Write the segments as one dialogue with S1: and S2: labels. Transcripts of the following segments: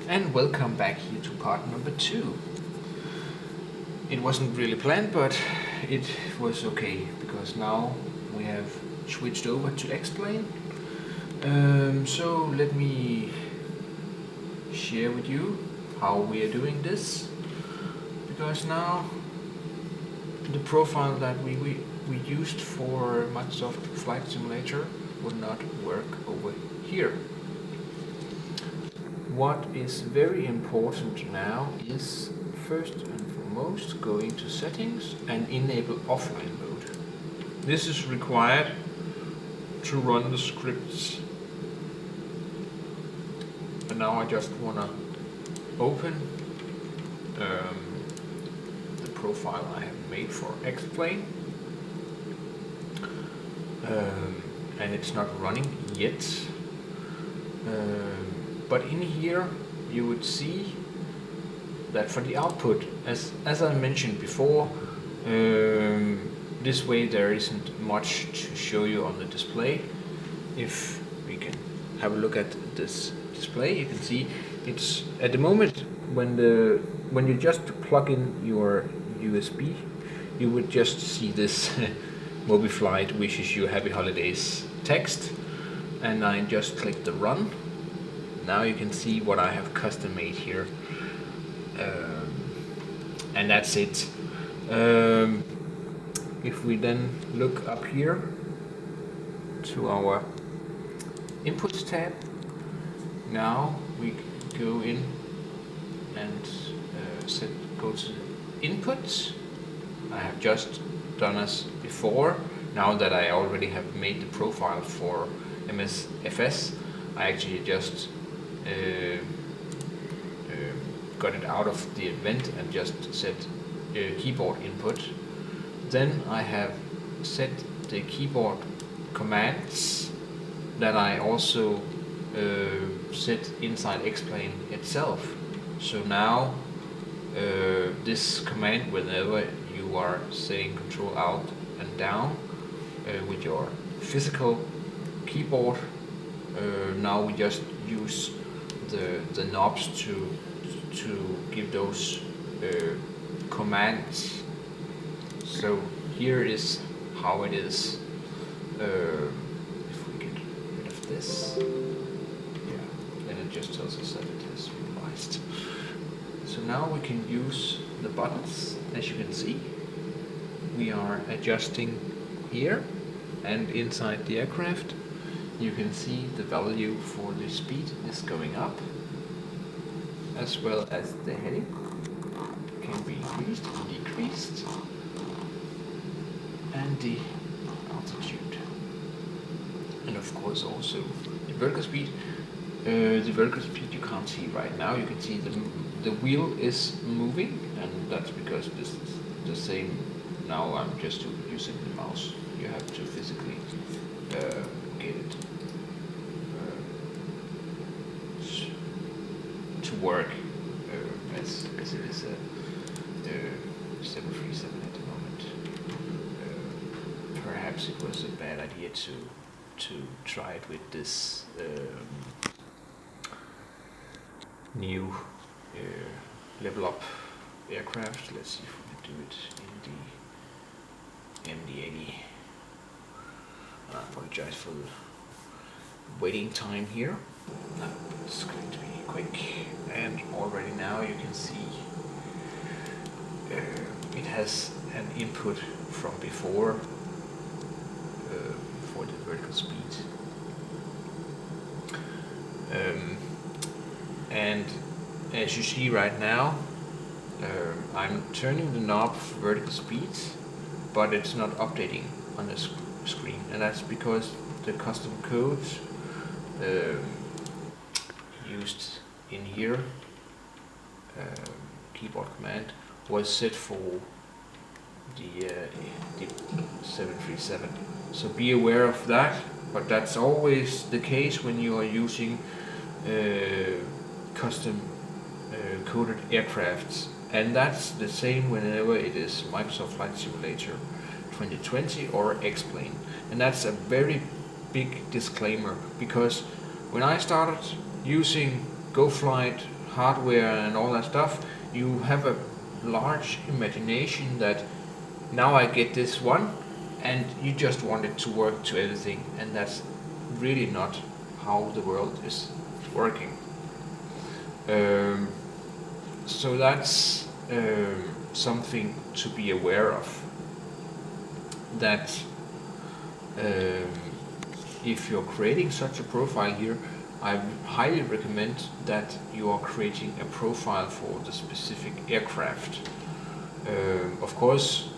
S1: and welcome back here to part number 2. It wasn't really planned, but it was okay because now we have switched over to explain. So let me share with you how we are doing this, because now the profile that we used for Microsoft Flight Simulator would not work over here. What is very important now is first and foremost go into settings and enable offline mode. This is required to run the scripts. And now I just want to open the profile I have made for explain, and it's not running yet. But in here you would see that for the output, as I mentioned before, this way there isn't much to show you on the display. If we can have a look at this display, you can see it's at the moment when you just plug in your USB, you would just see this Moby Flight wishes you happy holidays text, and I just click the run. Now you can see what I have custom made here, and that's it. If we then look up here to our inputs tab, now we go in and go to inputs. I have just done as before. Now that I already have made the profile for MSFS, I actually just got it out of the event and just set keyboard input. Then I have set the keyboard commands that I also set inside explain itself. So now this command, whenever you are saying Control Alt and down with your physical keyboard, now we just use the knobs to give those commands. So here is how it is. If we get rid of this, yeah, then it just tells us that it has revised. So now we can use the buttons. As you can see, we are adjusting here, and inside the aircraft you can see the value for the speed is going up, as well as the heading can be increased and decreased, and the altitude, and of course also the vertical speed. The vertical speed you can't see right now. You can see the wheel is moving, and that's because this is the same. Now I'm just using the mouse. You have to physically get it to work as it is a 737 at the moment. Perhaps it was a bad idea to try it with this new level up aircraft. Let's see if we can do it in the MD-80. I apologize for the waiting time here. It's going to be quick, and already now you can see it has an input from before for the vertical speed. And as you see right now, I'm turning the knob for vertical speed, but it's not updating on the screen, and that's because the custom code used in here, keyboard command, was set for the 737. So be aware of that, but that's always the case when you are using custom coded aircrafts, and that's the same whenever it is Microsoft Flight Simulator 2020 or Explain. And that's a very big disclaimer, because when I started using GoFlight hardware and all that stuff, you have a large imagination that now I get this one, and you just want it to work to everything, and that's really not how the world is working. So that's something to be aware of, that if you're creating such a profile here, I highly recommend that you are creating a profile for the specific aircraft. Of course,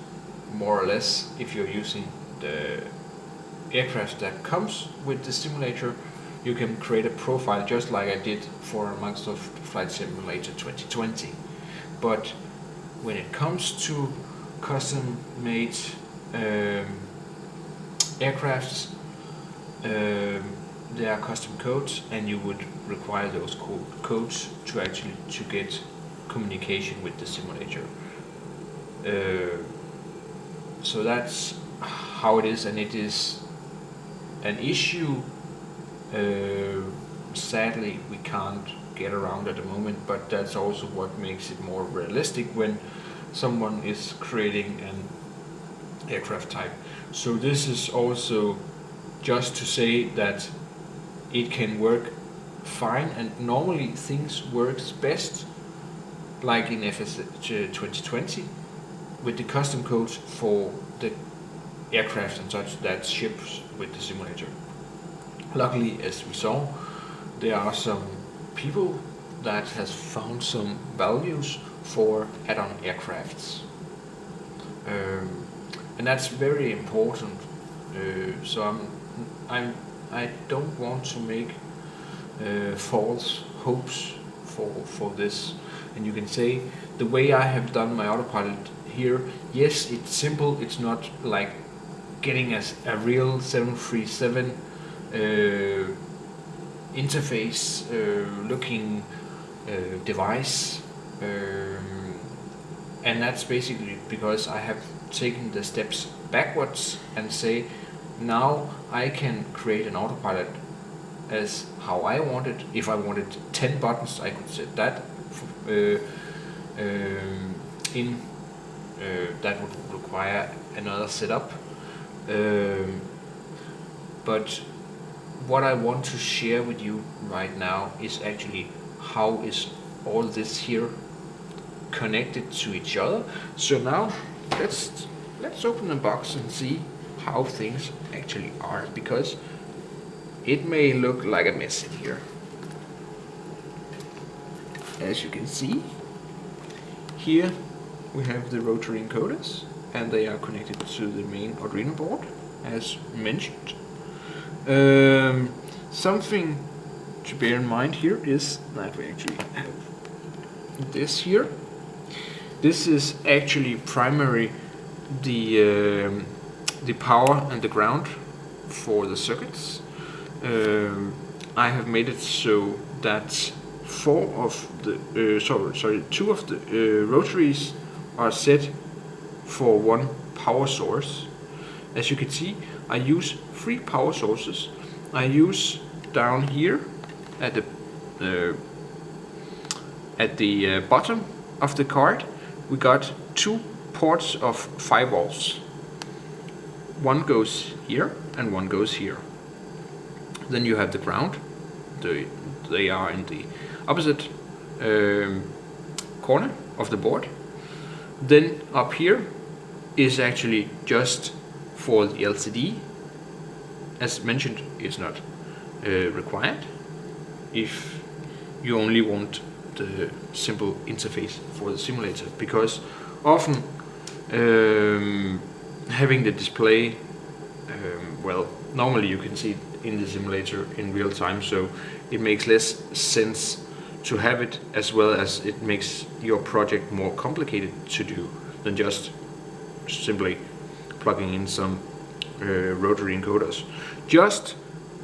S1: more or less, if you're using the aircraft that comes with the simulator, you can create a profile just like I did for Microsoft Flight Simulator 2020. But when it comes to custom-made aircrafts, there are custom codes, and you would require those codes to actually get communication with the simulator. So that's how it is, and it is an issue sadly we can't get around at the moment, but that's also what makes it more realistic when someone is creating an aircraft type. So this is also just to say that it can work fine, and normally things works best like in FS 2020 with the custom codes for the aircraft and such that ships with the simulator. Luckily, as we saw, there are some people that has found some values for add-on aircrafts, and that's very important. So I don't want to make false hopes for this. And you can say the way I have done my autopilot here, yes, it's simple. It's not like getting a real 737 interface looking device, and that's basically because I have taken the steps backwards and say now I can create an autopilot as how I want it. If I wanted 10 buttons, I could set that in. That would require another setup, but what I want to share with you right now is actually how is all this here connected to each other. So now let's open the box and see how things actually are, because it may look like a mess in here. As you can see, here we have the rotary encoders, and they are connected to the main Arduino board, as mentioned. Something to bear in mind here is that we actually have this here. This is actually primarily the power and the ground for the circuits. I have made it so that two of the rotaries are set for one power source. As you can see, I use 3 power sources. I use down here at the bottom of the card, we got 2 ports of 5 volts. One goes here and one goes here. Then you have the ground. They are in the opposite corner of the board. Then up here is actually just for the LCD. As mentioned, it's not required if you only want the simple interface for the simulator, because often having the display, well, normally you can see it in the simulator in real time, so it makes less sense to have it, as well as it makes your project more complicated to do than just simply plugging in some rotary encoders. Just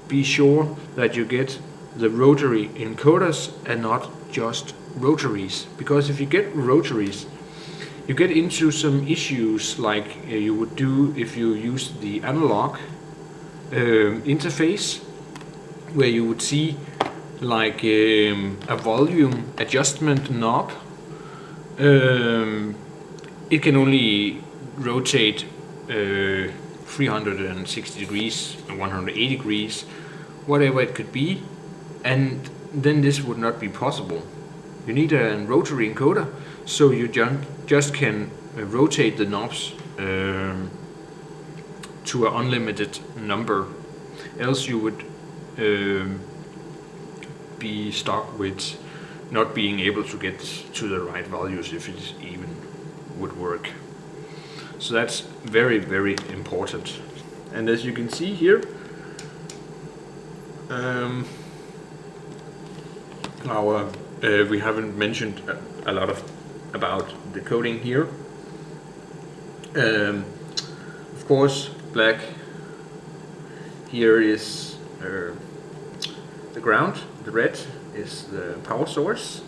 S1: be sure that you get the rotary encoders and not just rotaries, because if you get rotaries, you get into some issues like you would do if you use the analog interface, where you would see like a volume adjustment knob. It can only rotate 360 degrees, 180 degrees, whatever it could be, and then this would not be possible. You need a rotary encoder, so you just can rotate the knobs to an unlimited number, else you would be stuck with not being able to get to the right values if it even would work. So that's very, very important. And as you can see here, we haven't mentioned a lot about the coding here. Of course, black here is the ground, the red is the power source,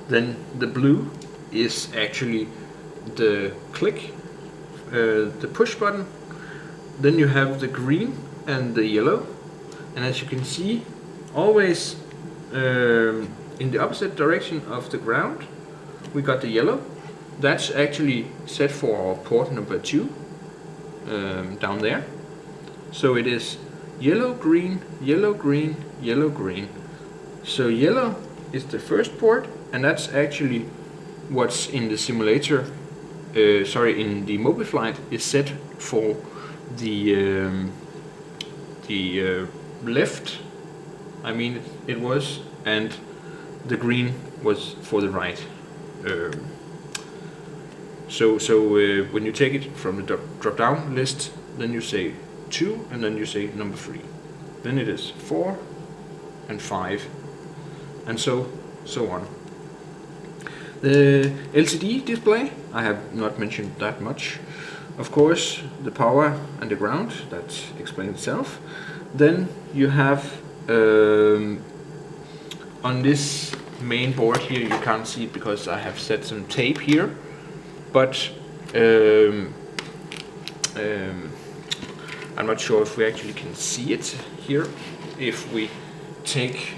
S1: then the blue is actually the click, the push button, then you have the green and the yellow, and as you can see, always in the opposite direction of the ground we got the yellow. That's actually set for port number 2 down there. So it is yellow, green, yellow, green, yellow, green. So yellow is the first port, and that's actually what's in the simulator, in the MobiFlight is set for the left, I mean it was, and the green was for the right. So when you take it from the drop-down list, then you say 2 and then you say number 3. Then it is 4 and 5 and so on. The LCD display, I have not mentioned that much. Of course, the power and the ground, that explains itself. Then you have on this main board here, you can't see it because I have set some tape here, but I'm not sure if we actually can see it here. If we take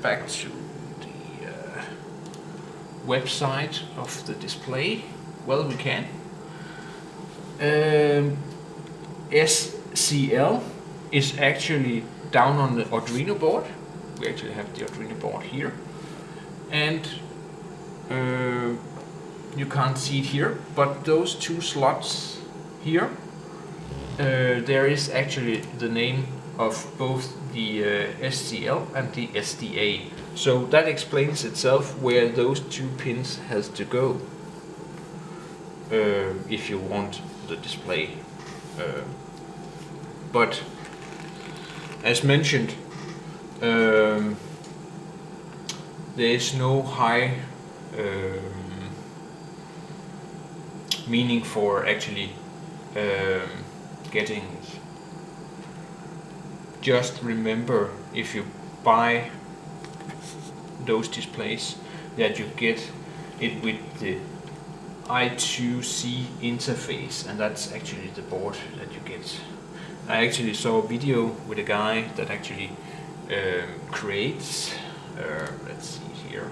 S1: back to the website of the display, well, we can. SCL is actually down on the Arduino board. We actually have the Arduino board here, and you can't see it here, but those 2 slots here, there is actually the name of both the SCL and the SDA. So that explains itself where those 2 pins has to go if you want the display. But as mentioned, there is no high meaning for actually getting it. Just remember, if you buy those displays, that you get it with the I2C interface, and that's actually the board that you get. I actually saw a video with a guy that actually creates, let's see here,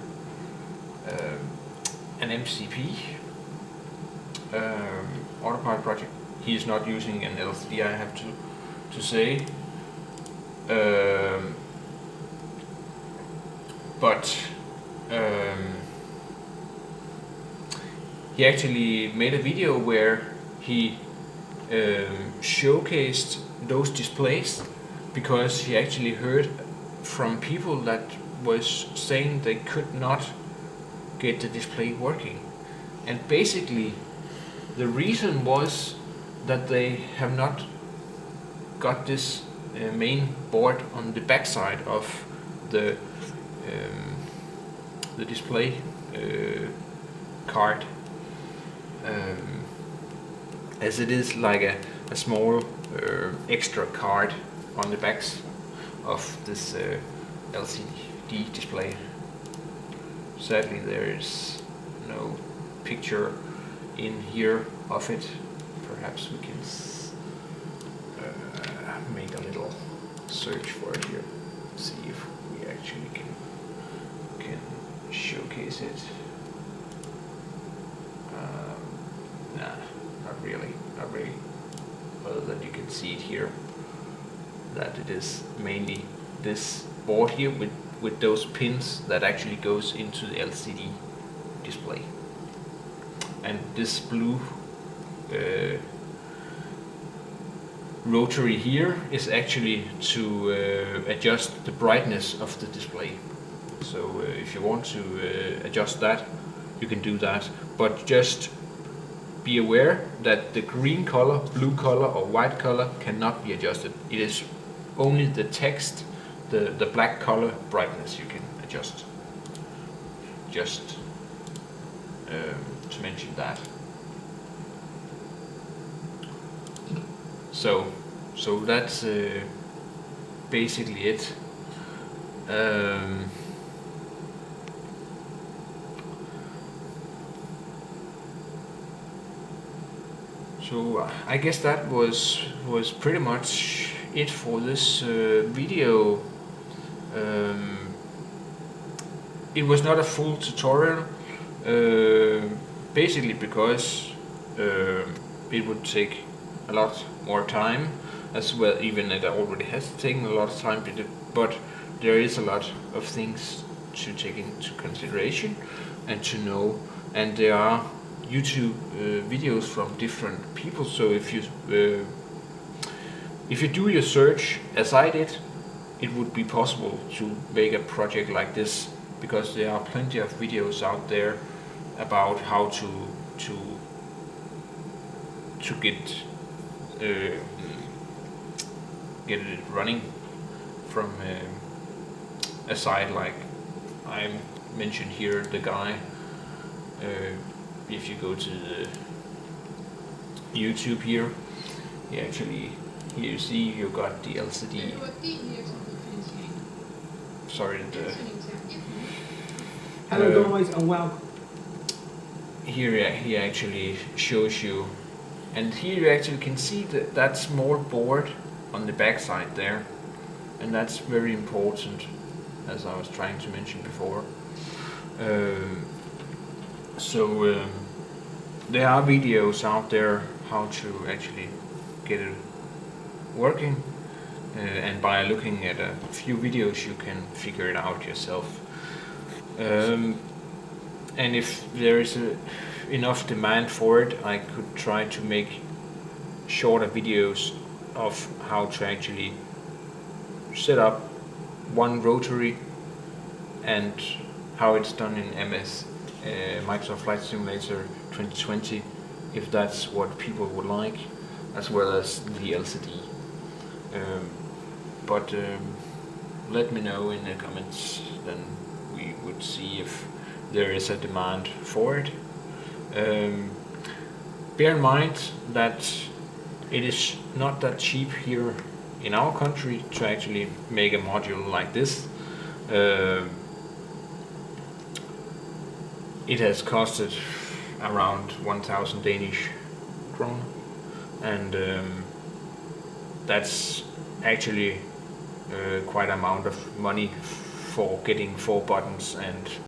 S1: an MCP Autopilot project. He is not using an LCD, I have to say, but he actually made a video where he showcased those displays, because he actually heard from people that was saying they could not get the display working, and basically the reason was that they have not got this main board on the back side of the display card, as it is like a small extra card on the backs of this LCD display. Sadly, there is no picture in here of it. Perhaps we can make a little search for it here, see if we actually actually can showcase it. Nah, not really. Other than you can see it here, that it is mainly this board here with those pins that actually goes into the LCD display. And this blue rotary here is actually to adjust the brightness of the display. So if you want to adjust that, you can do that, but just be aware that the green color, blue color or white color cannot be adjusted. It is only the text, the black color brightness you can adjust. Just to mention that. So that's basically it. So I guess that was pretty much it for this video. It was not a full tutorial, basically because it would take a lot more time, as well, even it already has taken a lot of time, but there is a lot of things to take into consideration and to know, and there are YouTube videos from different people. So if you do your search as I did, it would be possible to make a project like this, because there are plenty of videos out there about how to get it running from a site like I mentioned here, the guy. If you go to the YouTube here, here you see you got the LCD. Sorry,
S2: hello guys and welcome.
S1: Here he actually shows you, and here you actually can see that small board on the back side there, and that's very important, as I was trying to mention before. There are videos out there how to actually get it working, and by looking at a few videos you can figure it out yourself. And if there is enough demand for it, I could try to make shorter videos of how to actually set up one rotary and how it's done in Microsoft Flight Simulator 2020, if that's what people would like, as well as the LCD. But let me know in the comments, then we would see if there is a demand for it. Bear in mind that it is not that cheap here in our country to actually make a module like this. It has costed around 1,000 Danish kroner, and that's actually quite an amount of money for getting 4 buttons and